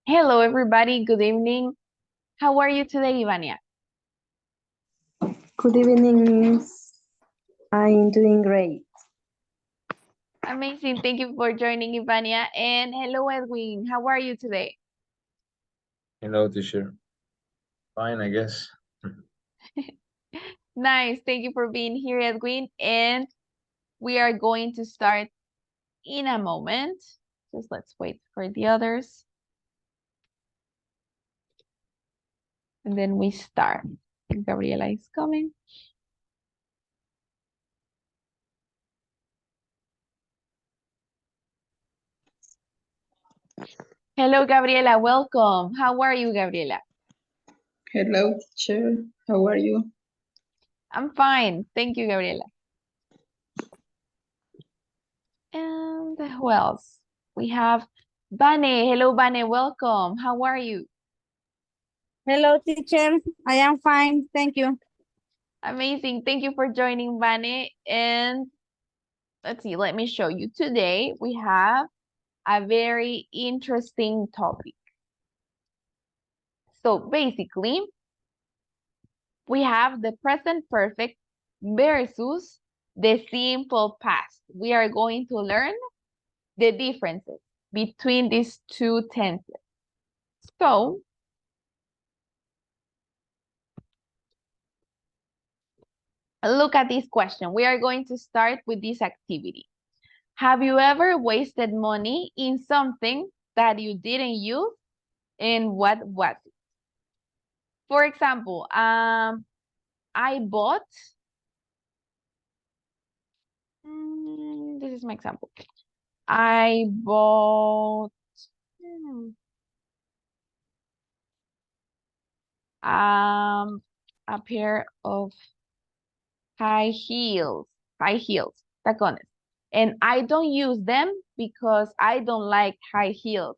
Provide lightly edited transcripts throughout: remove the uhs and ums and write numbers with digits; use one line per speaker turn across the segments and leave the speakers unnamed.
Hello, everybody. Good evening. How are you today, Ivania?
Good evening, Miss. I'm doing great.
Amazing. Thank you for joining, Ivania. And hello, Edwin. How are you today?
Hello, teacher. Fine, I guess.
Nice. Thank you for being here, Edwin. And we are going to start in a moment. Just let's wait for the others. And then we start. Gabriela is coming. Hello, Gabriela. Welcome. How are you, Gabriela?
Hello, teacher. How are you?
I'm fine. Thank you, Gabriela. And who else? We have Vane. Hello, Vane. Welcome. How are you?
Hello, teacher. I am fine. Thank you.
Amazing. Thank you for joining, Vane. And let's see, let me show you. Today, we have a very interesting topic. So basically, we have the present perfect versus the simple past. We are going to learn the differences between these two tenses. So, look at this question. We are going to start with this activity. Have you ever wasted money in something that you didn't use, and what was it? For example, I bought, this is my example. I bought a pair of high heels, tacones. And I don't use them because I don't like high heels.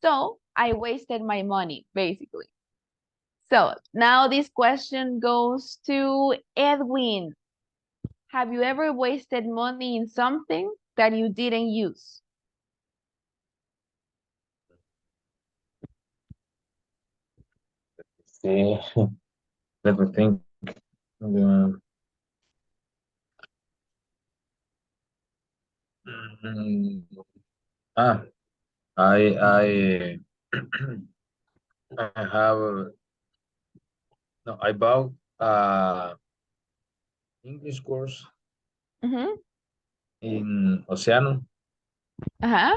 So I wasted my money, basically. So now this question goes to Edwin. Have you ever wasted money in something that you didn't use?
See, let me think. Um, mm, ah, I I have no. I bought English course
Mm-hmm.
in Oceano
Uh-huh.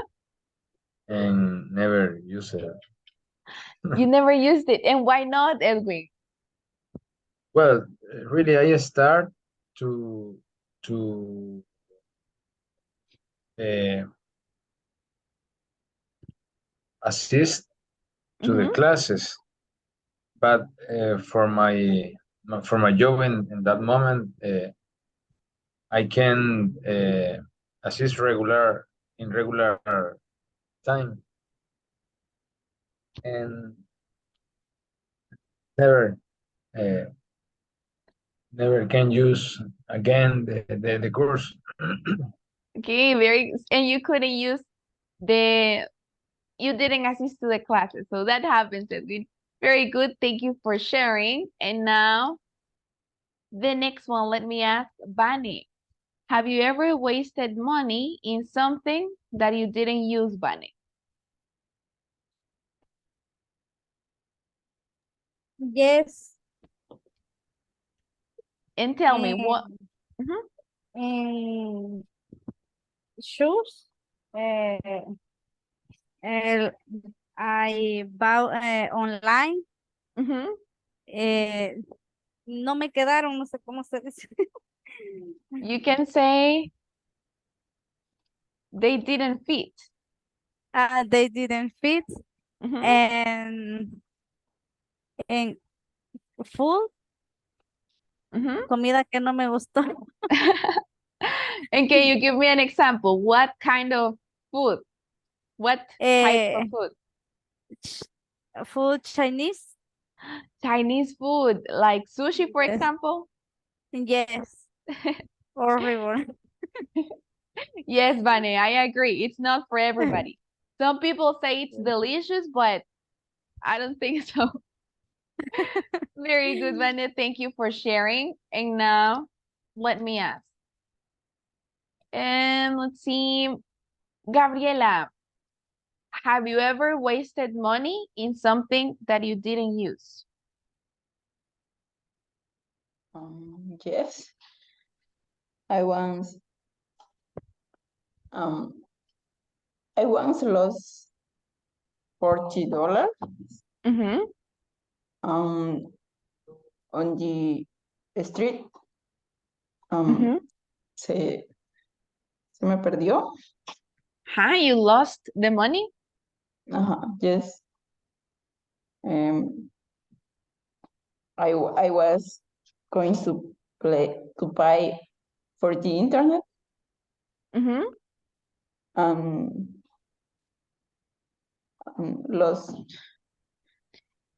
and never use it.
You never used it. And why not, Edwin?
Well, really, I start to uh, assist to the
Mm-hmm.
classes, but for my job in that moment, I can assist in regular time and never uh, never can use again the course.
Okay, and you couldn't use you didn't assist to the classes. So that happens, Edwin. Very good. Thank you for sharing. And now the next one, let me ask Bunny. Have you ever wasted money in something that you didn't use, Bunny?
Yes.
And tell me what. Mhm.
And shoes. Uh, uh, I bought online.
Mhm.
No me quedaron, no sé cómo se dice.
You can say they didn't fit.
They didn't fit.
Mhm.
And food,
Mhm.
comida que no me gustó.
And can you give me an example? What kind of food? What type of
Eh,
food?
Food Chinese.
Chinese food, like sushi, for
Yes.
example?
Yes. Horrible.
Yes, Vane, I agree. It's not for everybody. Some people say it's delicious, but I don't think so. Very good, Vane. Thank you for sharing. And now, let me ask. And let's see, Gabriela, have you ever wasted money in something that you didn't use?
Yes. I once lost $40
Mm-hmm.
on the street.
Mm-hmm.
Se me perdió.
Huh? You lost the money?
Yes. I was going to buy for the internet.
Mm-hmm.
Lost.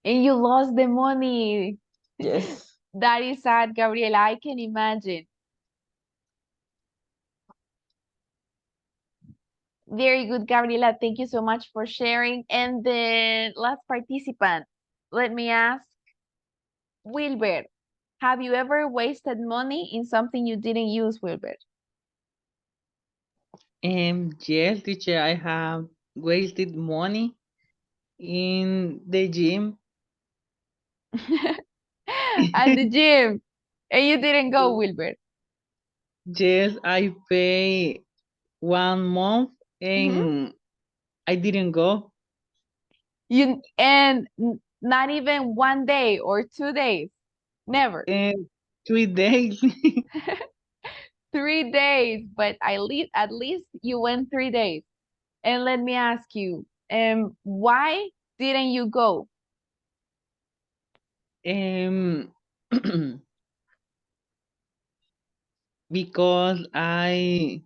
And you lost the money.
Yes.
That is sad, Gabriela. I can imagine. Very good, Gabriela. Thank you so much for sharing. And the last participant, let me ask, Wilbert, have you ever wasted money in something you didn't use, Wilbert?
Yes, teacher, I have wasted money in the gym.
At the gym. And you didn't go, Wilbert.
Yes, I pay 1 month
Mhm.
and I didn't go.
Not even 1 day or 2 days. Never.
And 3 days.
3 days, but at least you went 3 days. And let me ask you, why didn't you go?
um, because um,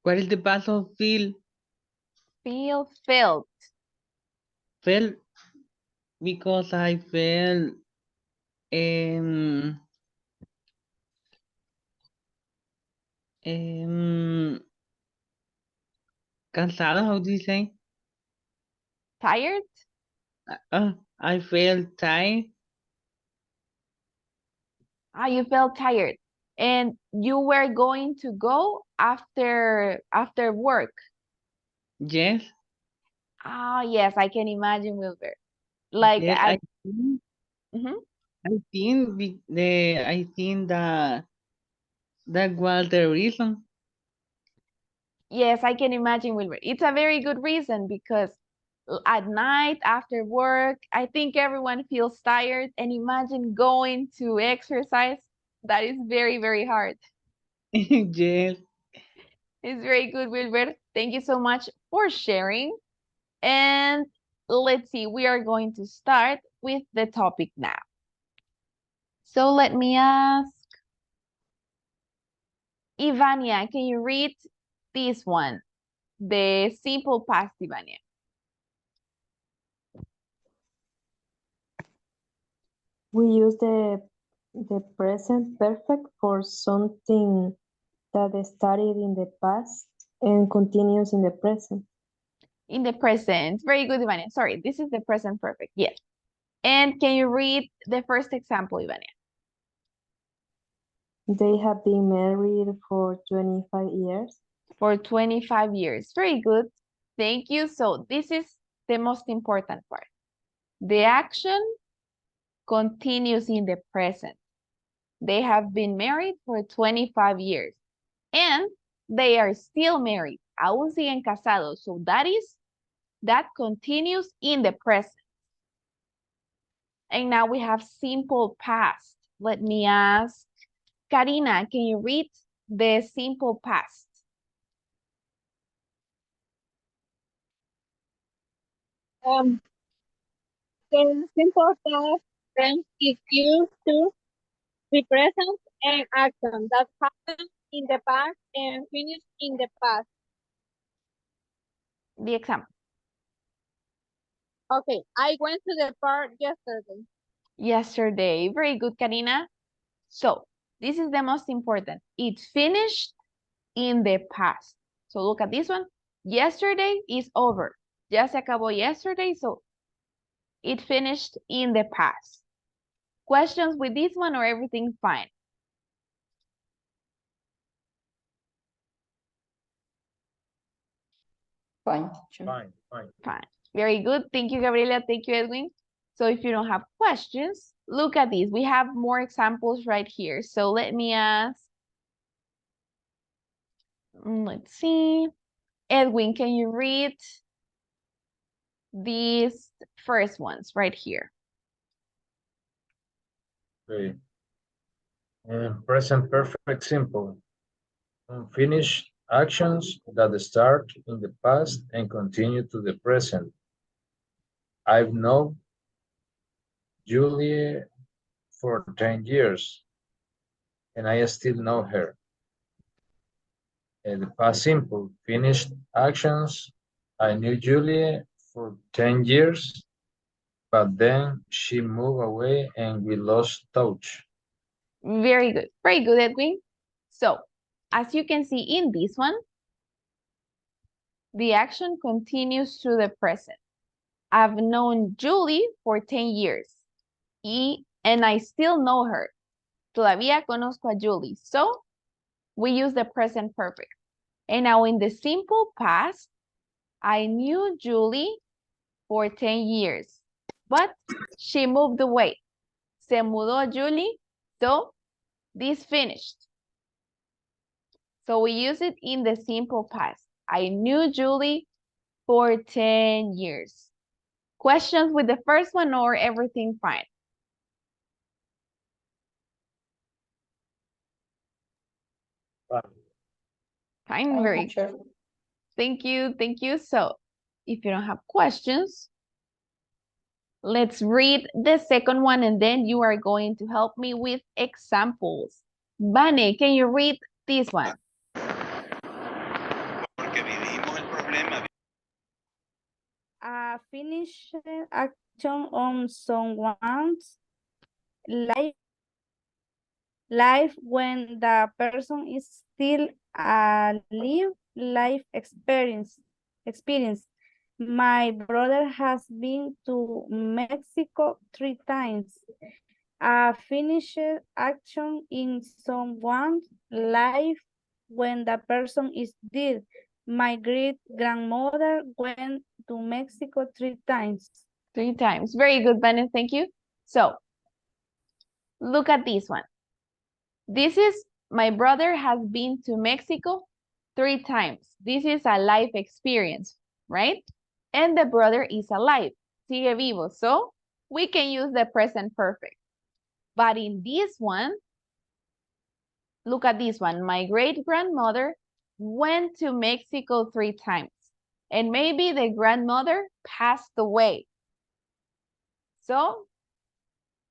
what is the past of feel?
Felt.
Felt because I felt um um cansado. How do you say?
Tired?
I felt tired.
You felt tired. And you were going to go after work.
Yes,
Yes, I can imagine, Wilbur. Like
yes.
at Mhm.
I think that was the reason.
Yes, I can imagine, Wilbur. It's a very good reason because at night after work, I think everyone feels tired. And imagine going to exercise. That is very, very hard.
Yes.
It's very good, Wilbur. Thank you so much for sharing. And let's see, we are going to start with the topic now. So let me ask, Ivania, can you read this one? The simple past, Ivania.
We use the present perfect for something that started in the past and continues in the present.
In the present. Very good, Ivania. Sorry, this is the present perfect. Yes. And can you read the first example, Ivania?
They have been married for 25 years.
For 25 years. Very good. Thank you. So this is the most important part. The action continues in the present. They have been married for 25 years and they are still married. Aún siguen casados. So that continues in the present. And now we have simple past. Let me ask, Karina, can you read the simple past?
The simple past tense is used to represent an action that happened in the past and finished in the past.
The example.
Okay, I went to the park yesterday.
Yesterday. Very good, Karina. So this is the most important. It finished in the past. So look at this one. Yesterday is over. Ya se acabó yesterday, so it finished in the past. Questions with this one or everything fine?
Fine, teacher.
Fine, fine.
Fine. Very good. Thank you, Gabriela. Thank you, Edwin. So if you don't have questions, look at these. We have more examples right here. So let me ask. Let's see. Edwin, can you read these first ones right here?
Okay. Present perfect simple. Unfinished actions that start in the past and continue to the present. I've known Julie for 10 years and I still know her. The past simple, finished actions. I knew Julie for 10 years, but then she moved away and we lost touch.
Very good. Very good, Edwin. So as you can see in this one, the action continues to the present. I've known Julie for 10 years. And I still know her. Todavía conozco a Julie. So we use the present perfect. And now in the simple past, I knew Julie for 10 years, but she moved away. Se mudó Julie, so this finished. So we use it in the simple past. I knew Julie for 10 years. Questions with the first one or everything fine?
Fine.
Fine,
Fine,
very
teacher.
Thank you, thank you. So if you don't have questions, let's read the second one and then you are going to help me with examples. Vane, can you read this one?
Porque vivimos el problema.
A finished action on someone's life when the person is still alive, life experience. My brother has been to Mexico 3 times. A finished action in someone's life when the person is dead. My great-grandmother went to Mexico 3 times.
3 times. Very good, Vane, thank you. So look at this one. This is, my brother has been to Mexico 3 times. This is a life experience, right? And the brother is alive, sigue vivo. So we can use the present perfect. But in this one, look at this one. My great-grandmother went to Mexico 3 times. And maybe the grandmother passed away. So,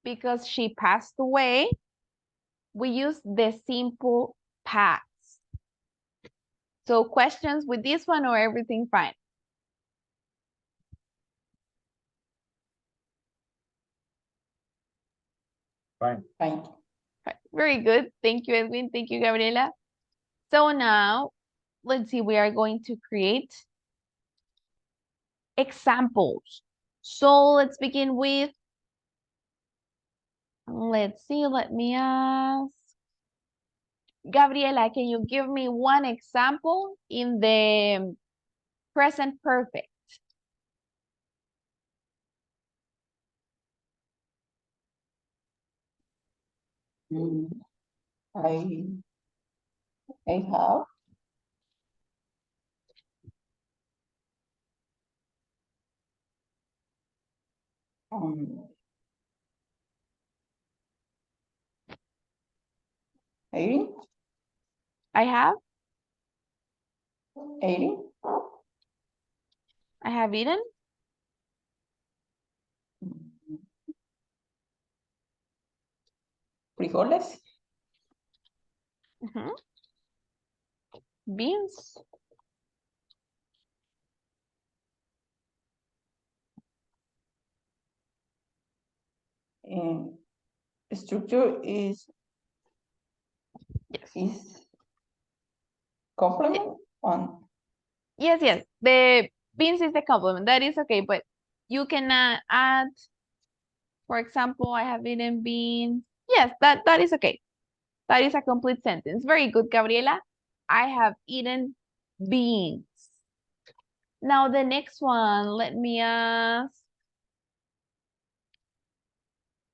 because she passed away, we use the simple past. So questions with this one or everything fine?
Fine.
Fine.
Very good. Thank you, Edwin. Thank you, Gabriela. So now, let's see, we are going to create examples. So let's begin with, let's see, let me ask. Gabriela, can you give me one example in the present perfect?
I have Eating.
I have
Eating.
eaten.
Frijoles.
Mhm. Beans.
And structure is
Yes.
is complement on
Yes, yes. The beans is the complement. That is okay, but you can add, for example, I have eaten beans. Yes, that is okay. That is a complete sentence. Very good, Gabriela. I have eaten beans. Now the next one, let me ask.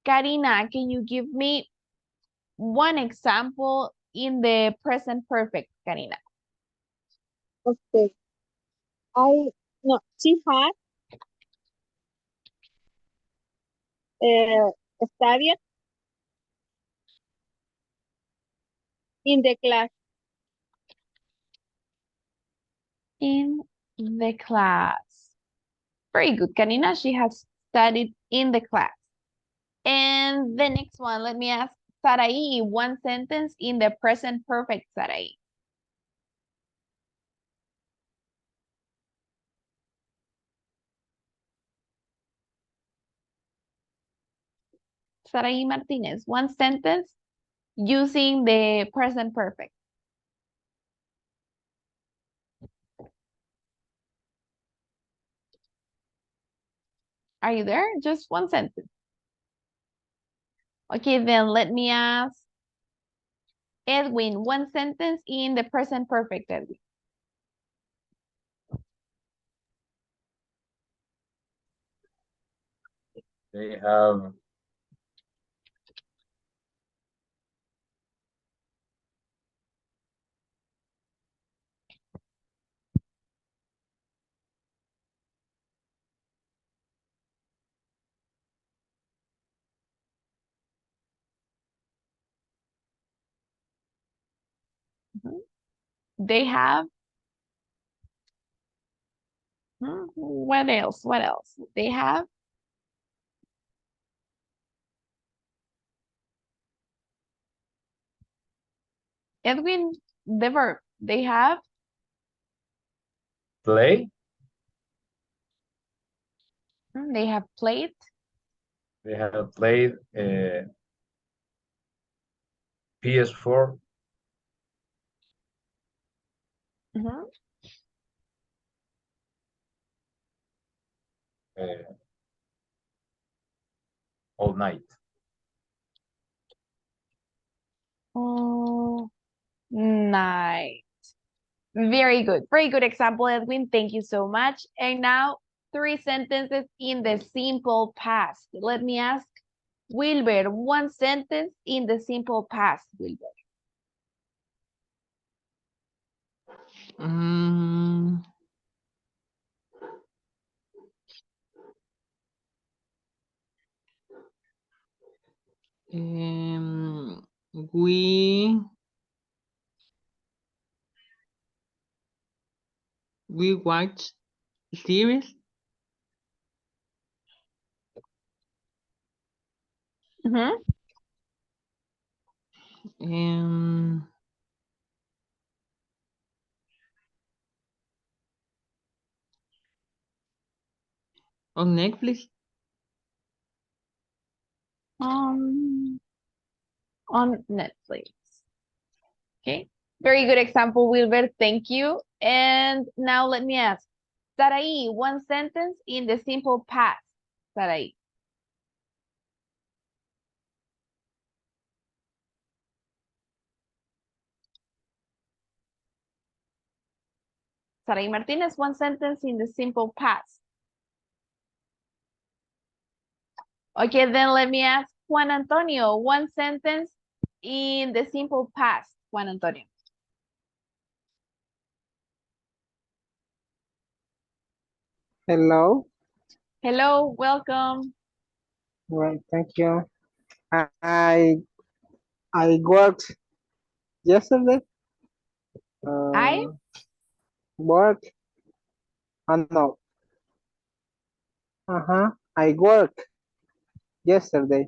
Karina, can you give me one example in the present perfect, Karina?
Okay. No, she had studied in the class.
In the class. Very good, Karina. She has studied in the class. And the next one, let me ask Sarai, one sentence in the present perfect, Sarai. Sarai Martinez, one sentence using the present perfect. Are you there? Just one sentence. Okay, then let me ask Edwin, one sentence in the present perfect, Edwin.
They have
They have, what else? What else? They have Edwin, the verb. They have
play.
they have played.
They have played PS4
Mhm.
all night.
Oh, nice. Very good. Very good example, Edwin. Thank you so much. And now 3 sentences in the simple past. Let me ask Wilber, one sentence in the simple past, Wilber.
Mm, um, we watch series.
Mhm.
Um, on Netflix.
On Netflix. Okay. Very good example, Wilber. Thank you. And now let me ask Sarai, one sentence in the simple past. Sarai. Sarai Martinez, one sentence in the simple past. Okay, then let me ask Juan Antonio, one sentence in the simple past. Juan Antonio.
Hello.
Hello, welcome.
Right, thank you. I I worked yesterday.
I
Work. No. I worked yesterday.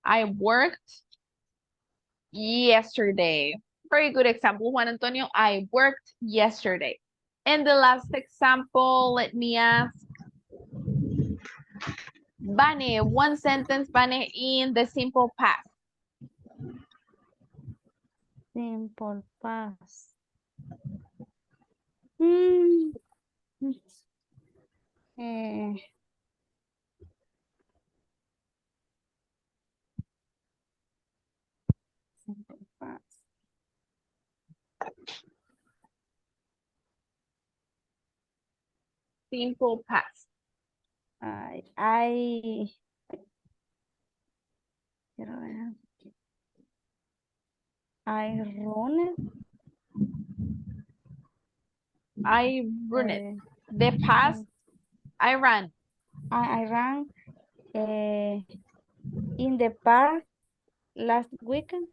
I worked yesterday. Very good example, Juan Antonio. I worked yesterday. And the last example, let me ask Vane, one sentence, Vane, in the simple past.
Simple past. Mm, eh, simple past.
Simple past.
Quiero ver. I run it.
I run it.
eh,
The past, I ran.
I ran in the park last weekend.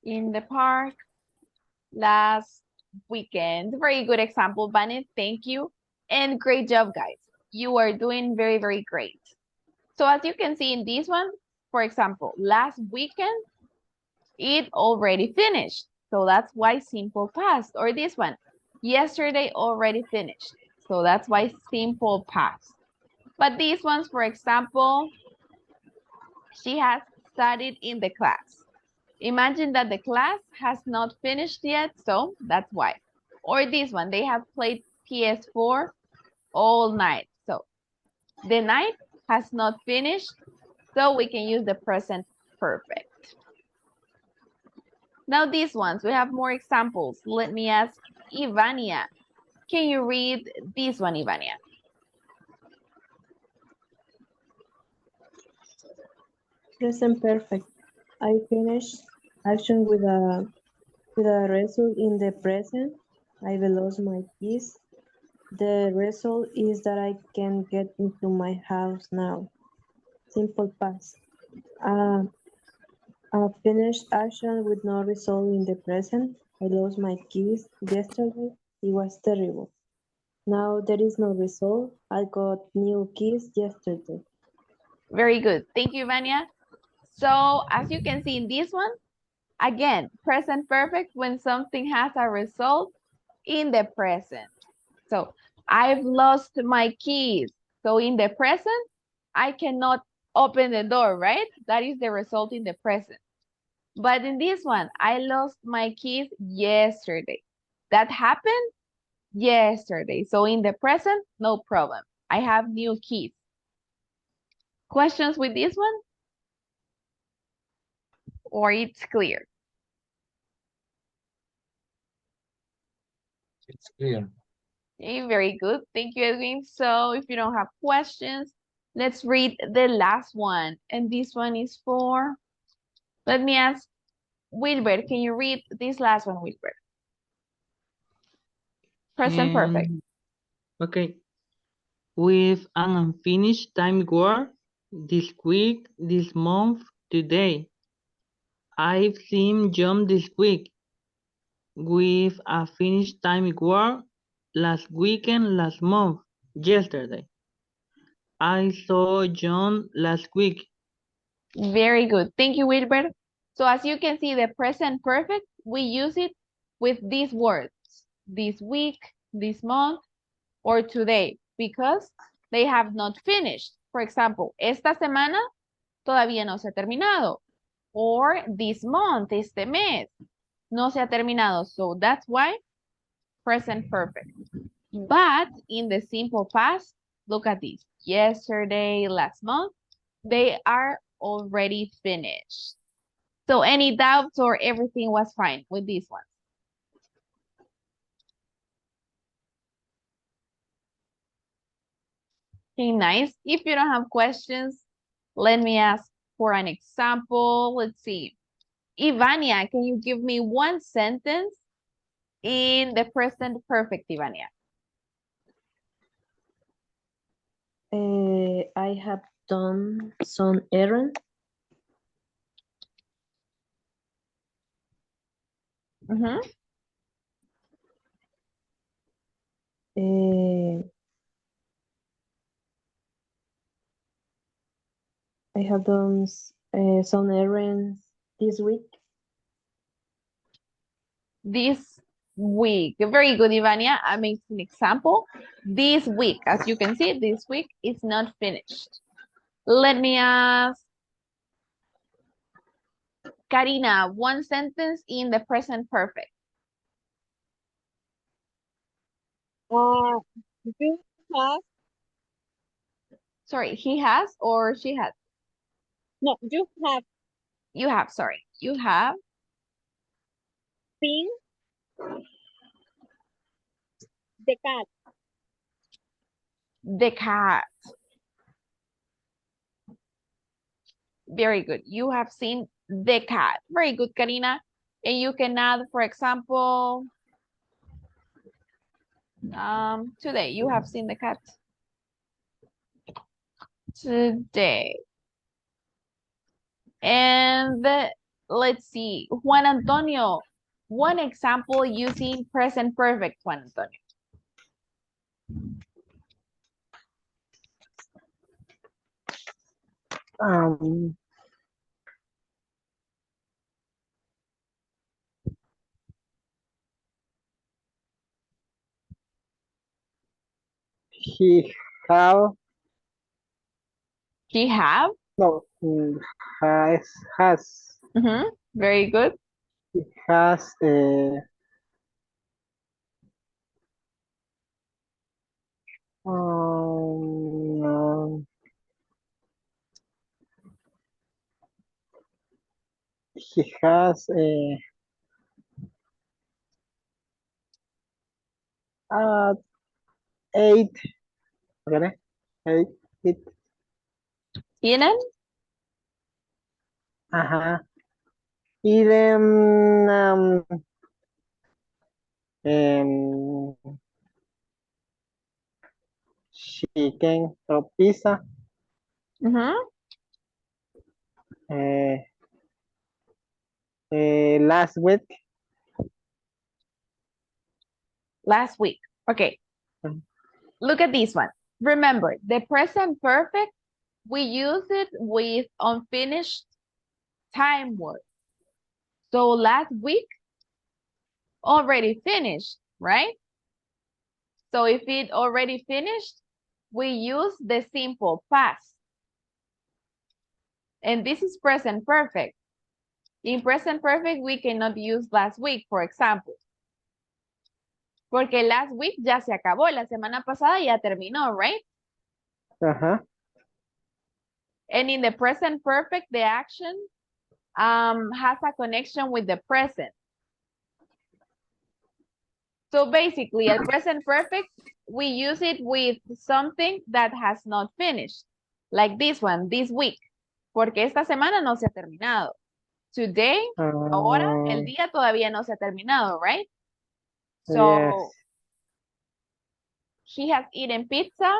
In the park last weekend. Very good example, Bunny. Thank you. And great job, guys. You are doing very, very great. So as you can see in this one, for example, last weekend, it already finished. So that's why simple past. Or this one, yesterday already finished. So that's why simple past. But these ones, for example, she has studied in the class. Imagine that the class has not finished yet, so that's why. Or this one, they have played PS4 all night. So the night has not finished, so we can use the present perfect. Now these ones, we have more examples. Let me ask Ivania. Can you read this one, Ivania?
Present perfect. I finished action with a result in the present. I will lose my keys. The result is that I can get into my house now. Simple past. A finished action with no result in the present. I lost my keys yesterday. It was terrible. Now there is no result. I got new keys yesterday.
Very good. Thank you, Ivania. So as you can see in this one, again, present perfect when something has a result in the present. So I've lost my keys. So in the present, I cannot open the door, right? That is the result in the present. But in this one, I lost my keys yesterday. That happened yesterday. So in the present, no problem. I have new keys. Questions with this one? Or it's clear?
It's clear.
Okay, very good. Thank you, Edwin. So if you don't have questions, let's read the last one. And this one is for, let me ask Wilbert, can you read this last one, Wilbert? Present perfect.
Okay. With an unfinished time work this week, this month, today. I've seen John this week. With a finished time work last weekend, last month, yesterday. I saw John last week.
Very good. Thank you, Wilbert. So as you can see, the present perfect, we use it with these words. This week, this month, or today, because they have not finished. For example, esta semana todavía no se ha terminado. Or this month, este mes, no se ha terminado. So that's why present perfect. But in the simple past, look at this. Yesterday, last month, they are already finished. So any doubts or everything was fine with these ones? Okay, nice. If you don't have questions, let me ask for an example. Let's see. Ivania, can you give me one sentence in the present perfect, Ivania?
I have done some errands. I have done some errands this week.
This week. Very good, Ivania. Amazing example. This week, as you can see, this week is not finished. Let me ask Karina, one sentence in the present perfect.
You have,
Sorry, he has or she has?
no, you have
You have, sorry. You have
seen the cat.
the cat. Very good. You have seen the cat. Very good, Karina. And you can add, for example, today you have seen the cat. Today. And let's see, Juan Antonio, one example using present perfect, Juan Antonio.
Um, he have
He have?
no has
Very good.
he has um, he has uh, eight. Okay, eight.
Tienen?
Ajá. Y de em, chicken o pizza. Eh, last week.
Last week. Okay. Look at this one. Remember, the present perfect, we use it with unfinished time work. So last week already finished, right? So if it already finished, we use the simple past. And this is present perfect. In present perfect, we cannot use last week, for example. Porque last week ya se acabó, la semana pasada ya terminó, right?
Ajá.
And in the present perfect, the action has a connection with the present. So basically, at present perfect, we use it with something that has not finished. Like this one, this week. Porque esta semana no se ha terminado. Today, ahora, el día todavía no se ha terminado, right? So,
Yes.
he has eaten pizza.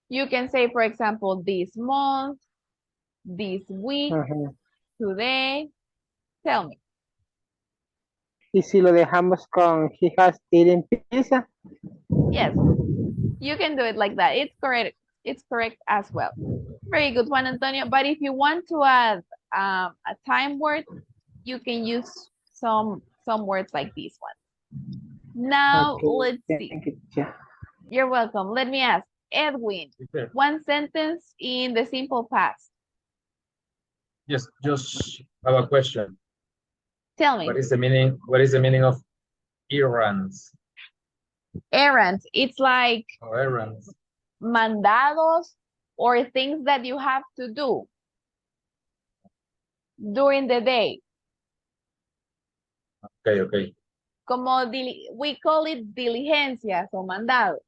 You can say, for example, this month, this week,
Ajá.
today. Tell me.
Y si lo dejamos con he has eaten pizza.
Yes, you can do it like that. It's correct. It's correct as well. Very good, Juan Antonio. But if you want to add a time word, you can use some words like this one. Now,
Okay.
let's see.
Thank you. Yeah.
You're welcome. Let me ask, Edwin, one sentence in the simple past.
Yes, just have a question.
Tell me.
What is the meaning of errands?
Errands. It's like
Or errands.
mandados or things that you have to do during the day.
Okay, okay.
Como we call it diligencias o mandados.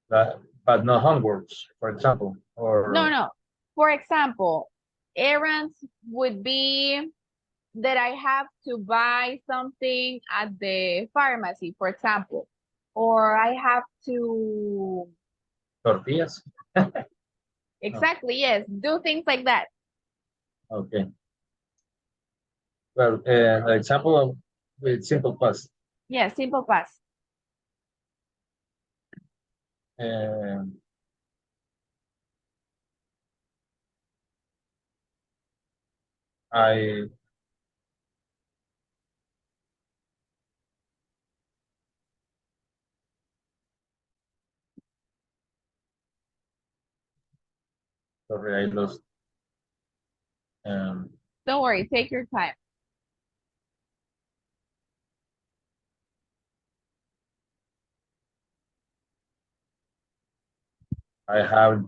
But no homeworks, for example, or
No. For example, errands would be that I have to buy something at the pharmacy, for example, or I have to.
tortillas.
Exactly, yes. Do things like that.
Okay. Well, an example with simple past.
Yeah, simple past.
I sorry, I lost.
Don't worry, take your time.
I have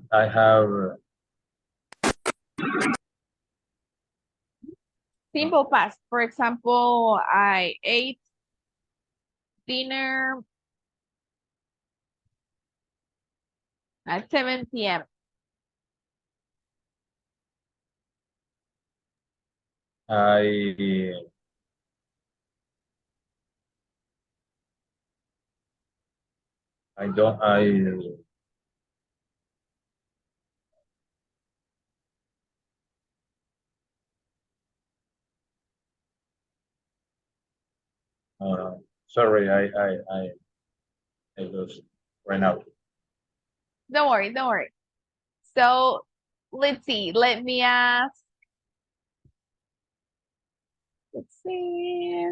Simple past. For example, I ate dinner at 7 p.m.
I don't sorry I lost right now.
Don't worry, don't worry. So let's see. Let me ask. Let's see.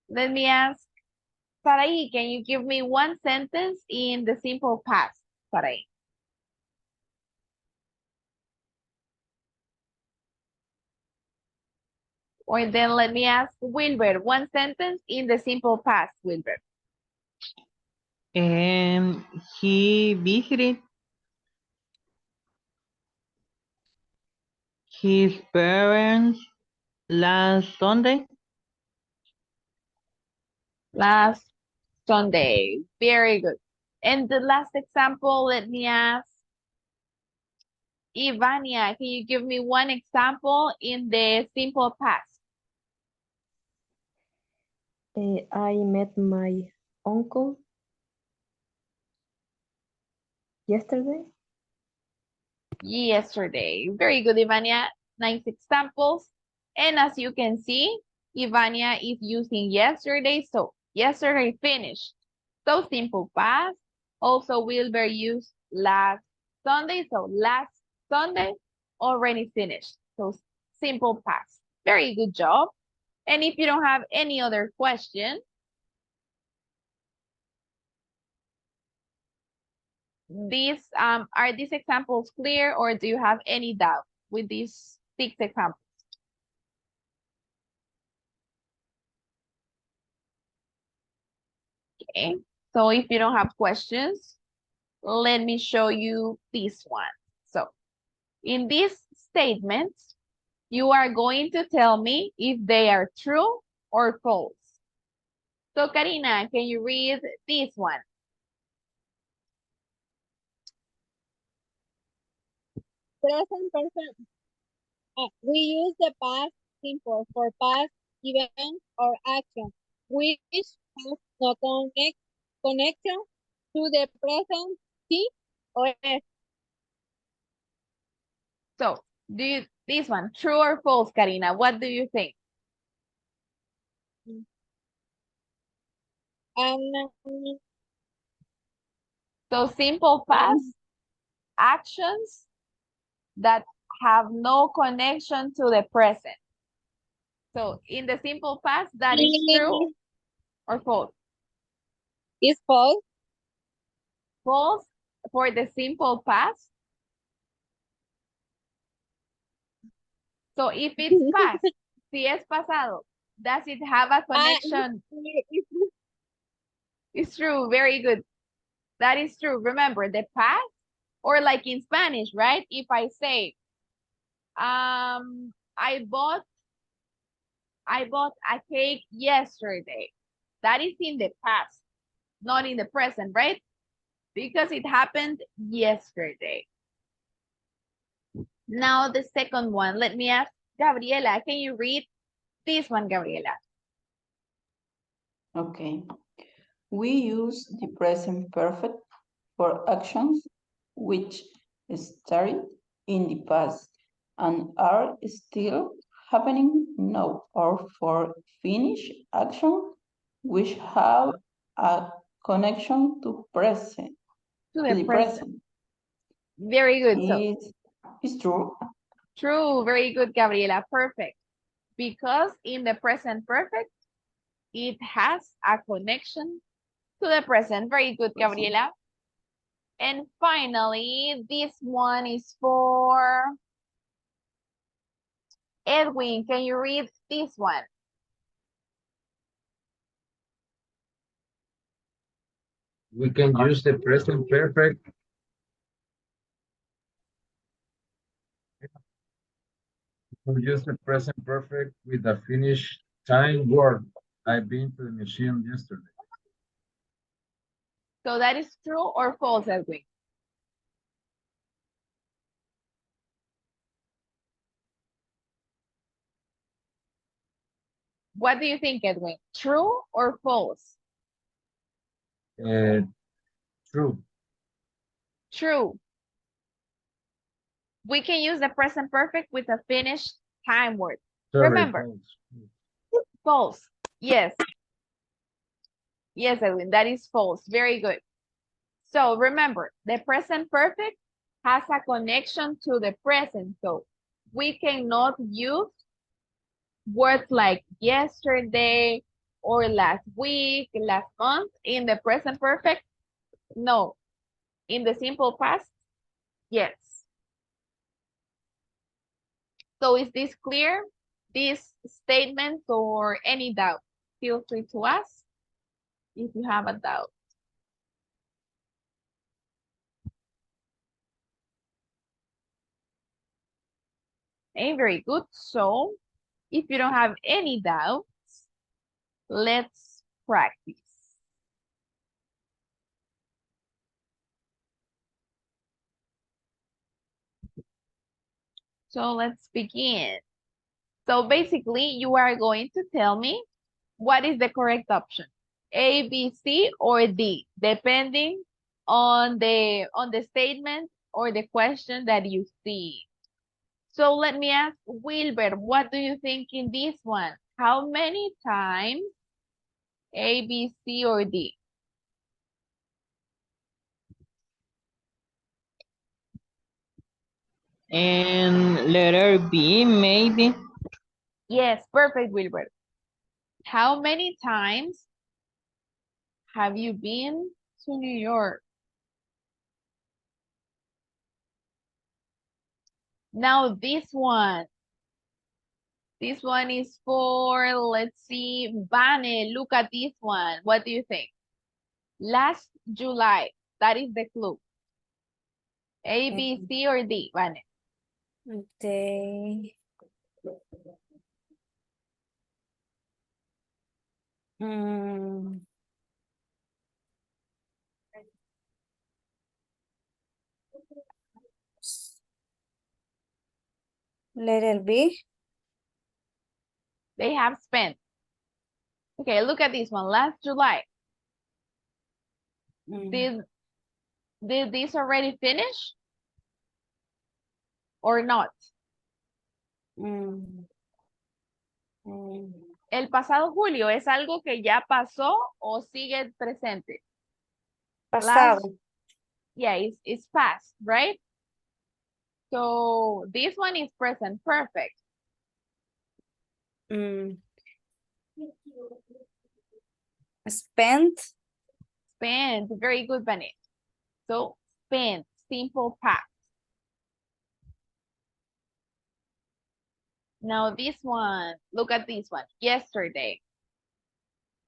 Let me ask. Sarai, can you give me one sentence in the simple past, Sarai? Or then let me ask Wilber, one sentence in the simple past, Wilber.
He visited his parents last Sunday.
Last Sunday. Very good. And the last example, let me ask Ivania, can you give me one example in the simple past?
I met my uncle yesterday.
Yesterday. Very good, Ivania. Nice examples. And as you can see, Ivania is using yesterday. So yesterday finished. So simple past. Also Wilber used last Sunday. So last Sunday already finished. So simple past. Very good job. And if you don't have any other question, are these examples clear, or do you have any doubt with these 6 examples? Okay, so if you don't have questions, let me show you this one. So in these statements, you are going to tell me if they are true or false. So Karina, can you read this one?
Present perfect. We use the past simple for past event or action, which has no connection to the present T or S.
So this one, true or false, Karina? What do you think?
And
So simple past actions that have no connection to the present. So in the simple past, that is true or false?
is false.
False for the simple past. So if it's past, si es pasado, does it have a connection? It's true, very good. That is true. Remember the past, or like in Spanish, right? If I say, I bought a cake yesterday. That is in the past, not in the present, right? Because it happened yesterday. Now the second one, let me ask Gabriela, can you read this one, Gabriela?
Okay. We use the present perfect for actions which started in the past and are still happening now, or for finished action which have a connection to present.
To
To
the
the
present.
present.
Very good. So
It's true.
true, very good, Gabriela, perfect. Because in the present perfect, it has a connection to the present. Very good, Gabriela. And finally, this one is for Edwin. Can you read this one?
We can use the present perfect. We use the present perfect with a finished time word. I've been to the museum yesterday.
So that is true or false, Edwin? What do you think, Edwin? True or false?
True.
True. We can use the present perfect with a finished time word.
Sorry,
Remember,
false.
false. Yes. Yes, Edwin, that is false. Very good. So remember, the present perfect has a connection to the present. So we cannot use words like yesterday or last week, last month in the present perfect. No. In the simple past, yes. So is this clear? This statement or any doubt? Feel free to ask if you have a doubt. Okay, very good. So if you don't have any doubts, let's practice. So let's begin. So basically, you are going to tell me what is the correct option, A, B, C, or D, depending on the statement or the question that you see. So let me ask Wilber, what do you think in this one? How many times, A, B, C, or D?
And letter B, maybe.
Yes, perfect, Wilber. How many times have you been to New York? Now this one is for, let's see, Vane, look at this one. What do you think? Last July, that is the clue. A, B, C, or D, Vane?
They, mm, letter B.
They have spent. Okay, look at this one, last July.
Mm,
Did this already finish or not?
mm, mm.
El pasado julio, ¿es algo que ya pasó o sigue presente? Last,
Pasado.
yeah, it's past, right? So this one is present perfect.
Mm. Spent.
Spent, very good, Vanessa. So spent, simple past. Now this one, look at this one, yesterday.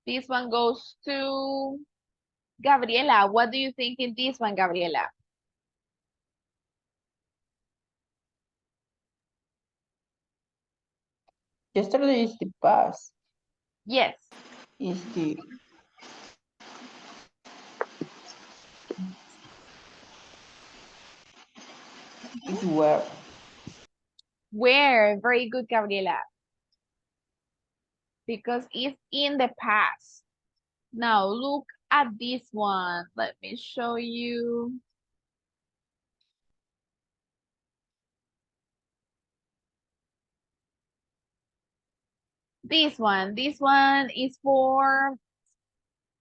This one goes to Gabriela. What do you think in this one, Gabriela?
Yesterday is the past.
Yes.
Is the is where.
Where? Very good, Gabriela. Because it's in the past. Now look at this one. Let me show you. This one is for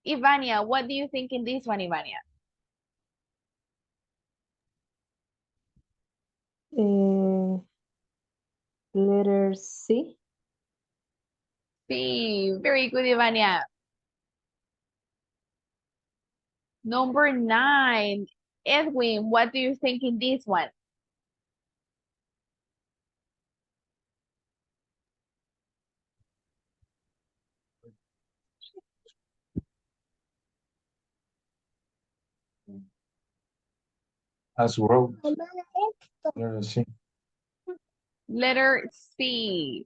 Ivania. What do you think in this one, Ivania?
Letter C.
Sí, very good, Ivania. Number 9, Edwin, what do you think in this one?
Has wrote. Let's see.
Letter C.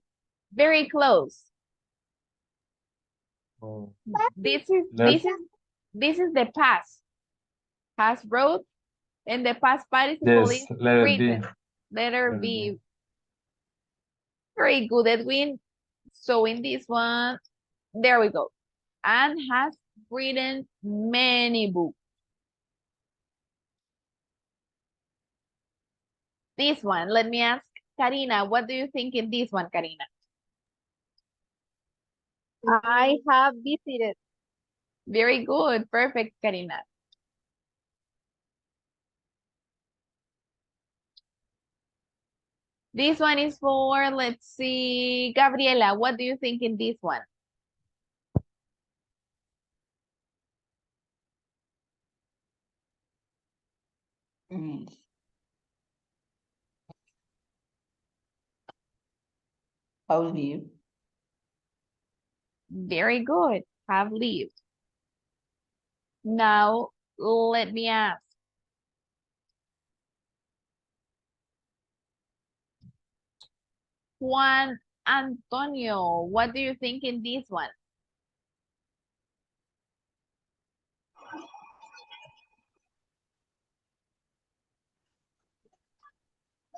Very close.
Oh,
This is
Let-
the past. Has wrote, and the past participle
yes,
is
letter B.
written. Letter
Letter
B.
B.
Very good, Edwin. So in this one, there we go. Anne has written many books. This one, let me ask Karina, what do you think in this one, Karina?
I have visited.
Very good, perfect, Karina. This one is for, let's see, Gabriela, what do you think in this one?
Yes. How live?
Very good, have lived. Now, let me ask. Juan Antonio, what do you think in this one?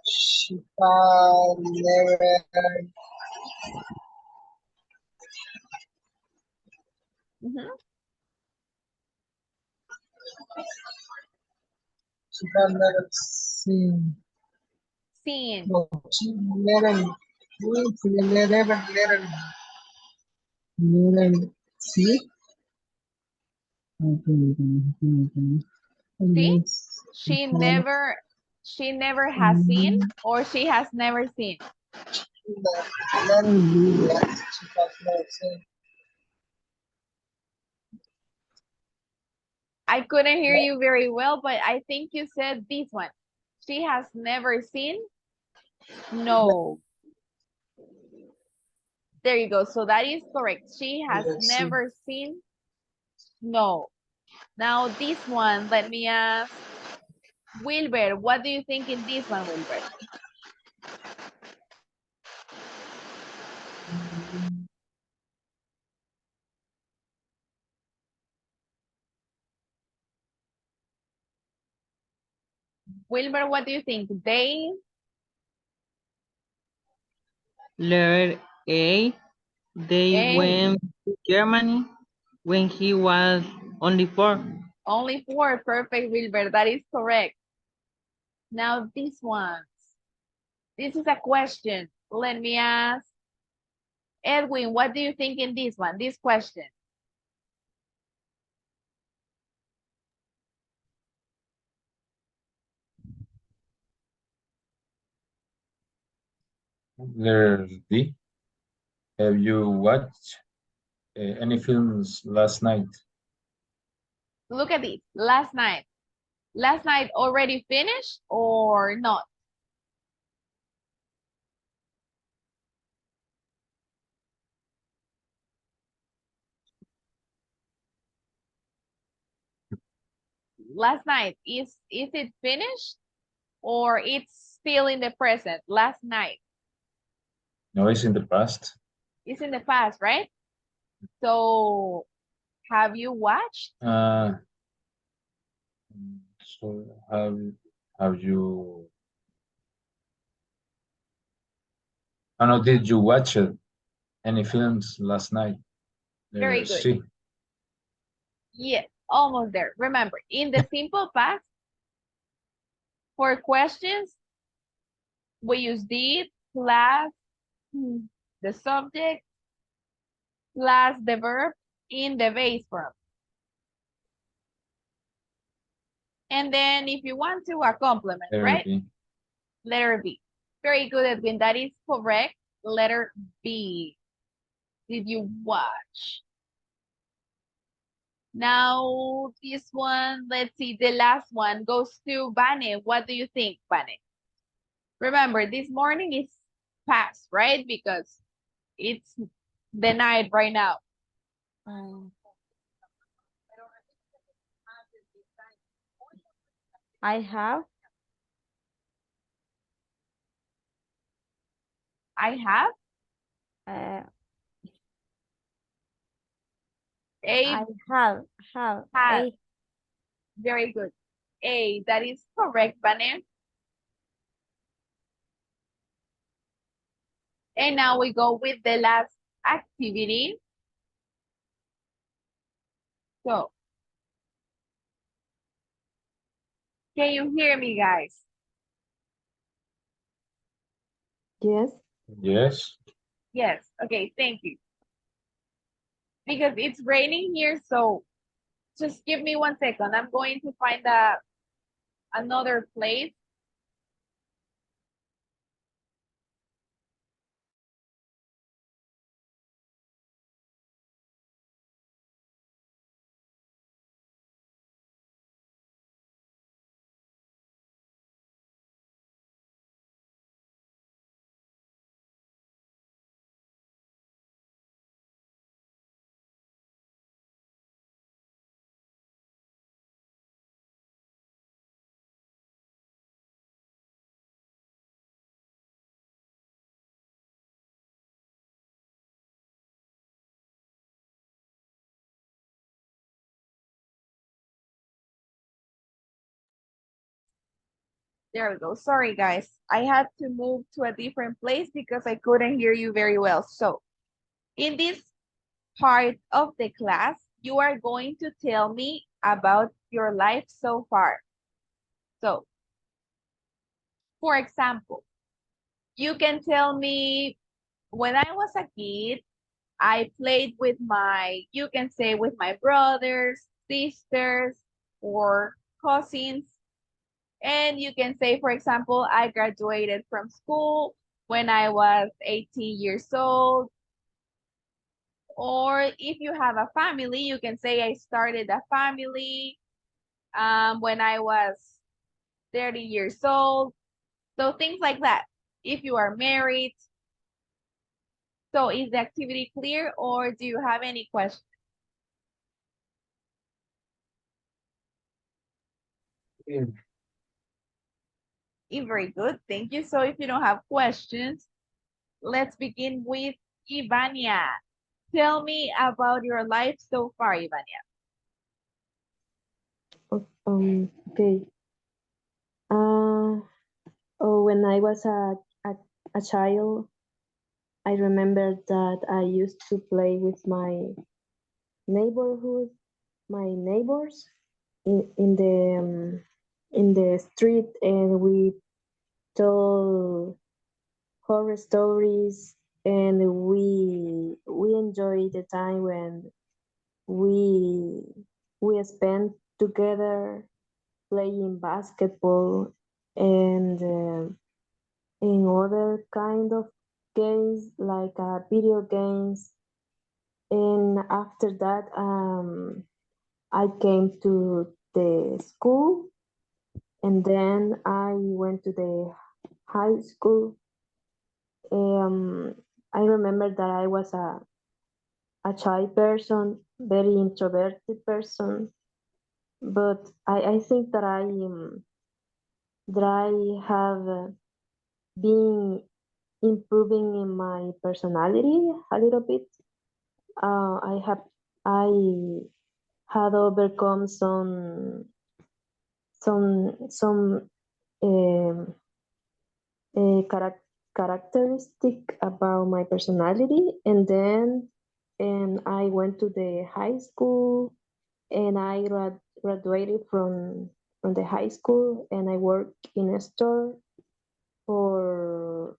She had never,
Mhm.
she had never seen.
Seen.
No, she never, never see.
See? She never has seen, or she has never seen.
Let me be that she has never seen.
I couldn't hear you very well, but I think you said this one. She has never seen snow. There you go. So that is correct. She has never seen snow. Now this one, let me ask Wilber, what do you think in this one, Wilber? Wilber, what do you think? They
Letter A. They went to Germany when he was only 4.
only 4. Perfect, Wilber. That is correct. Now this one. This is a question. Let me ask Edwin, what do you think in this one? This question.
Letter D. Have you watched any films last night?
Look at this. Last night. Last night already finished or not? Last night, is it finished or it's still in the present? Last night.
No, it's in the past.
It's in the past, right? So have you watched?
So have you? I know. Did you watch any films last night?
Very good.
See.
Yes, almost there. Remember, in the simple past, for questions, we use did plus the subject plus the verb in the base form. And then if you want to, a complement,
Letter
right?
B.
Letter B. Very good, Edwin. That is correct. Letter B. Did you watch? Now, this one, let's see, the last one goes to Vane. What do you think, Vane? Remember, this morning is past, right? Because it's the night right now.
I have
I have
Uh,
a
I have
had.
a
Very good. A, that is correct, Vane. And now we go with the last activity. So, can you hear me, guys?
Yes.
Yes.
Yes. Okay, thank you. Because it's raining here, so just give me 1 second. I'm going to find another place. There we go. Sorry, guys. I had to move to a different place because I couldn't hear you very well. So, in this part of the class, you are going to tell me about your life so far. So, for example, you can tell me when I was a kid, I played with you can say with my brothers, sisters, or cousins. And you can say, for example, I graduated from school when I was 18 years old. Or if you have a family, you can say I started a family when I was 30 years old. So things like that. If you are married. So is the activity clear or do you have any questions? Very good. Thank you. So if you don't have questions, let's begin with Ivania. Tell me about your life so far, Ivania.
Okay. When I was a child, I remember that I used to play with my neighbors in the street, and we told horror stories, and we enjoyed the time when we we spent together playing basketball and in other kind of games like video games. And after that, I came to the school, and then I went to the high school. Um, I remember that I was a shy person, very introverted person, but I think that I have been improving in my personality a little bit. I had overcome some um, characteristic about my personality, and then I went to the high school, and I graduated from the high school, and I worked in a store for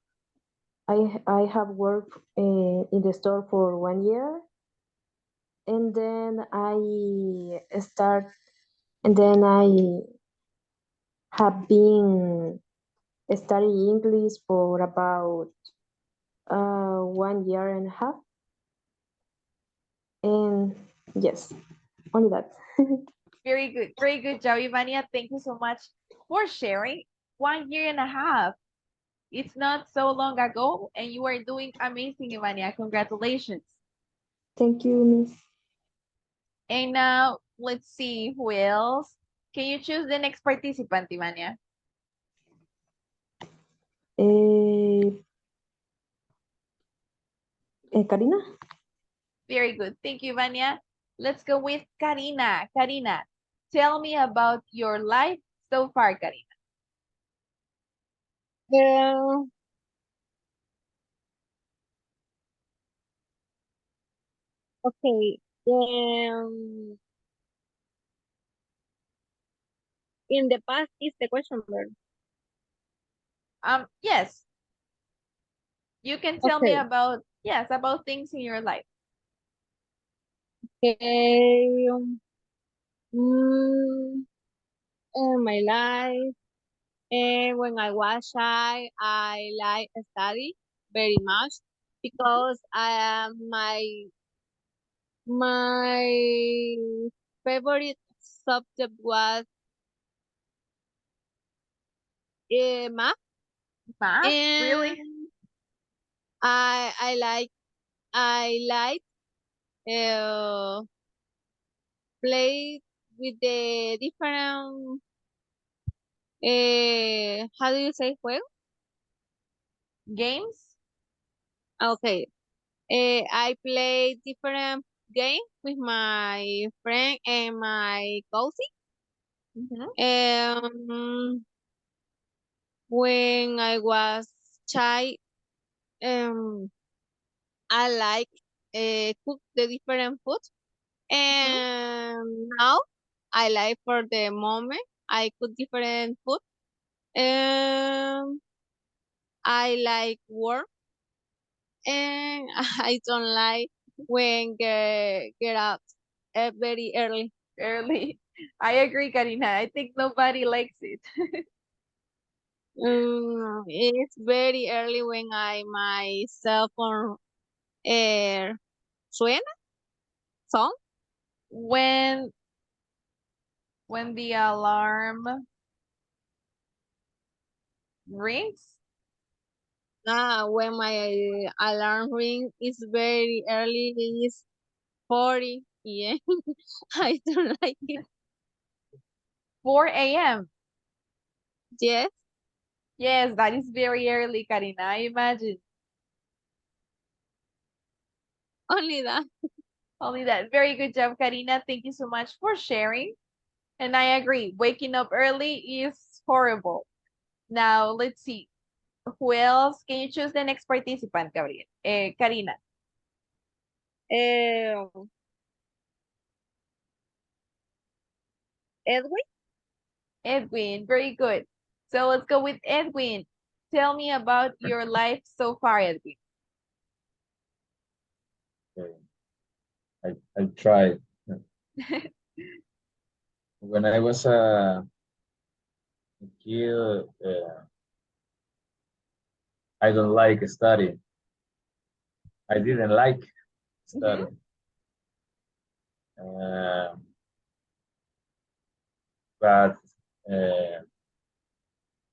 I have worked in the store for 1 year, and then I have been studying English for about 1 year and a half, and yes, only that.
Very good job, Ivania. Thank you so much for sharing. 1 year and a half. It's not so long ago, and you are doing amazing, Ivania. Congratulations.
Thank you, Miss.
And now, let's see who else. Can you choose the next participant, Ivania?
Eh, Karina?
Very good. Thank you, Vania. Let's go with Karina. Karina, tell me about your life so far, Karina.
Uh, okay. In the past is the question word.
Yes. You can tell me
Okay.
about, yes, about things in your life.
Okay. Mm, in my life, and when I was shy, I like study very much because my favorite subject was math,
Math? Really?
and I like uh, play with the different how do you say juego?
Games?
Okay. I play different games with my friend and my cousin.
Mm-hmm.
When I was child, um, I like cook the different food,
Mm-hmm.
and now I like for the moment I cook different food. Um, I like work, and I don't like when get up very early.
Early. I agree, Karina. I think nobody likes it.
It's very early when my cell phone suena song.
When the alarm rings?
When my alarm ring is very early, it's 40. Yeah, I don't like it.
4 a.m.
Yes,
Yes, that is very early, Karina. I imagine.
only that.
Only that. Very good job, Karina. Thank you so much for sharing. And I agree, waking up early is horrible. Now, let's see. Who else? Can you choose the next participant, Gabriel? Karina.
Um, Edwin,
Edwin, very good. So let's go with Edwin. Tell me about your life so far, Edwin.
Okay. I tried. When I was a kid, I don't like study. I didn't like
Mm-hmm.
study. Uh, but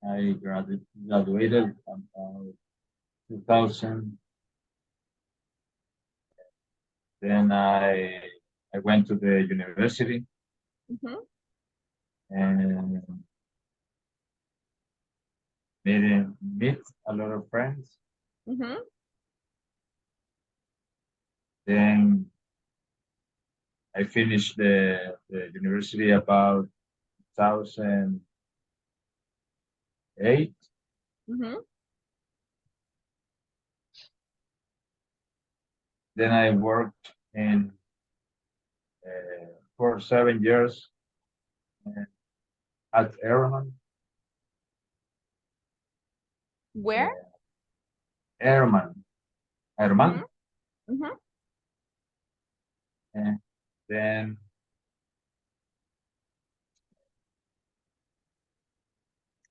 I graduated in 2000. Then I went to the university
Mm-hmm.
and meet a lot of friends.
Mm-hmm.
Then I finished the university about 2008.
Mm-hmm.
Then I worked in for 7 years uh, at Airman.
Where?
Uh, Airman.
Mm-hmm.
Airman.
Mm-hmm.
And then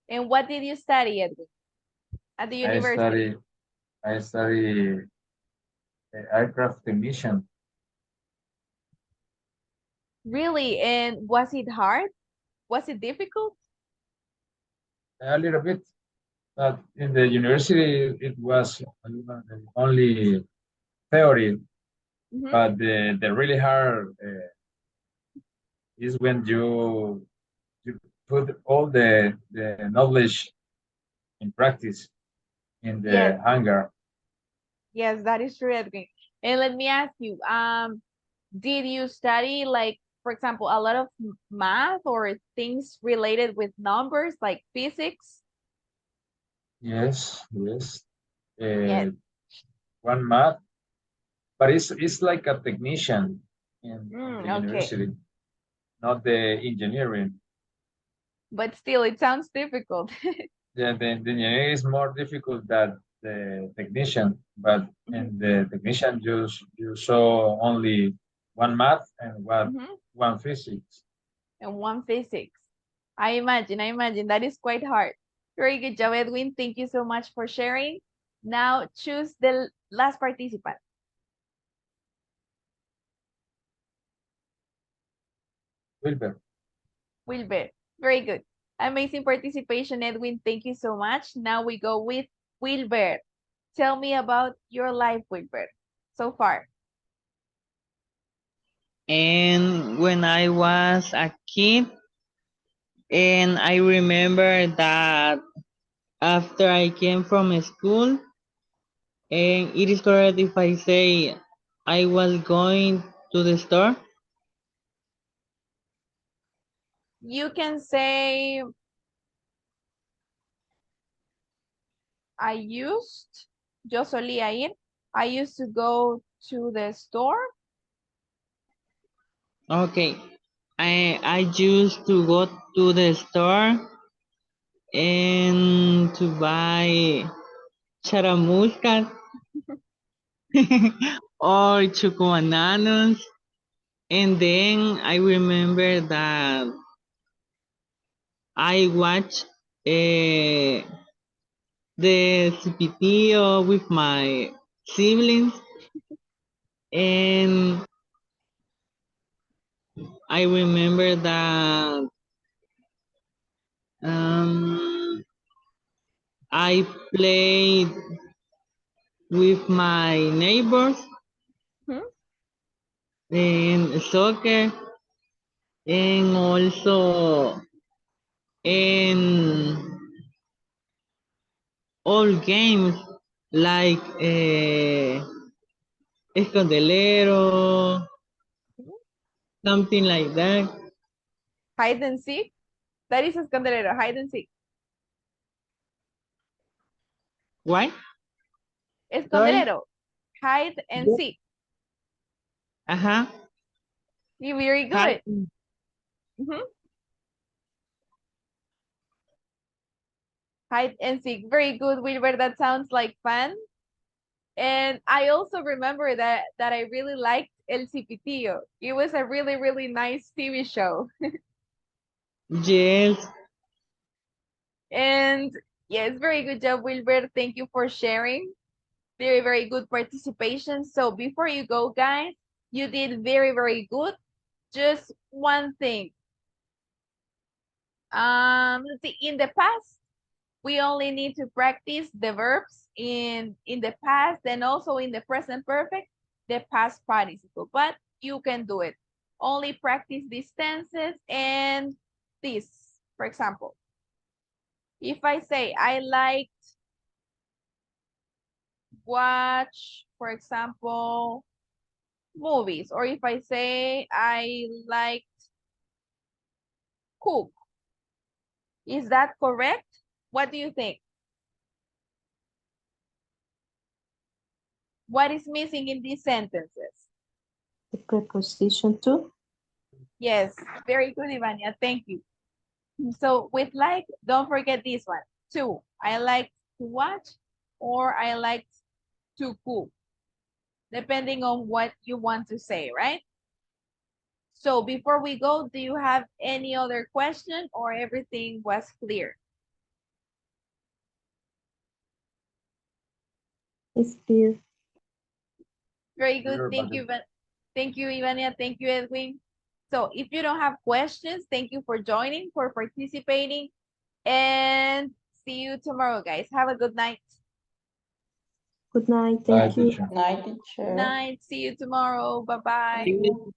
And what did you study, Edwin, at the
I
university?
study I study aircraft technician.
Really? And was it hard? Was it difficult?
A little bit, but in the university it was only theory.
Mm-hmm.
But the really hard is when you put all the knowledge in practice in
Yes.
the hangar.
Yes, that is true, Edwin. And let me ask you, did you study, like, for example, a lot of math or things related with numbers like physics?
Yes, yes.
Yes.
One math, but it's like a technician in the
Okay.
university, not the engineering.
But still, it sounds difficult.
Yeah, the engineering is more difficult than the technician, but in the technician you saw only one math and one physics.
And one physics. I imagine that is quite hard. Very good job, Edwin. Thank you so much for sharing. Now choose the last participant.
Wilber.
Wilber. Very good. Amazing participation, Edwin. Thank you so much. Now we go with Wilber. Tell me about your life, Wilber, so far.
And when I was a kid, and I remember that after I came from school, and it is correct if I say I was going to the store.
You can say, yo solía ir. I used to go to the store.
Okay, I used to go to the store and to buy charamuscas or chocobananas. And then I remember that I watched the CPTO with my siblings, and I remember that I played with my neighbors
Hmm?
in soccer, and also in all games like escondelero, something like that.
Hide and seek. That is escondedero, hide and seek.
Why? Sorry?
Escondedero, hide and
Yes.
seek.
Uh-huh.
You're very
Hi.
good. Mhm. Hide and seek. Very good, Wilber. That sounds like fun. And I also remember that I really liked El Cipitillo. It was a really, really nice TV show.
Yes.
And yes, very good job, Wilber. Thank you for sharing. Very, very good participation. So before you go, guys, you did very, very good. Just one thing. Let's see, in the past, we only need to practice the verbs in the past and also in the present perfect, the past participle, but you can do it. Only practice these tenses and this. For example, if I say I like watch, for example, movies, or if I say I like cook, is that correct? What do you think? What is missing in these sentences?
The preposition to.
Yes, very good, Ivania. Thank you. So with like, don't forget this one. Two, I like to watch or I like to cook, depending on what you want to say, right? So before we go, do you have any other question or everything was clear?
It's clear.
Very good.
Sure,
Thank
but
you, thank you, Ivania. Thank you, Edwin. So if you don't have questions, thank you for joining, for participating, and see you tomorrow, guys. Have a good night.
Good night.
bye,
Thank you.
teacher.
Night,
Good
teacher.
night. See you tomorrow. Bye-bye.
See you.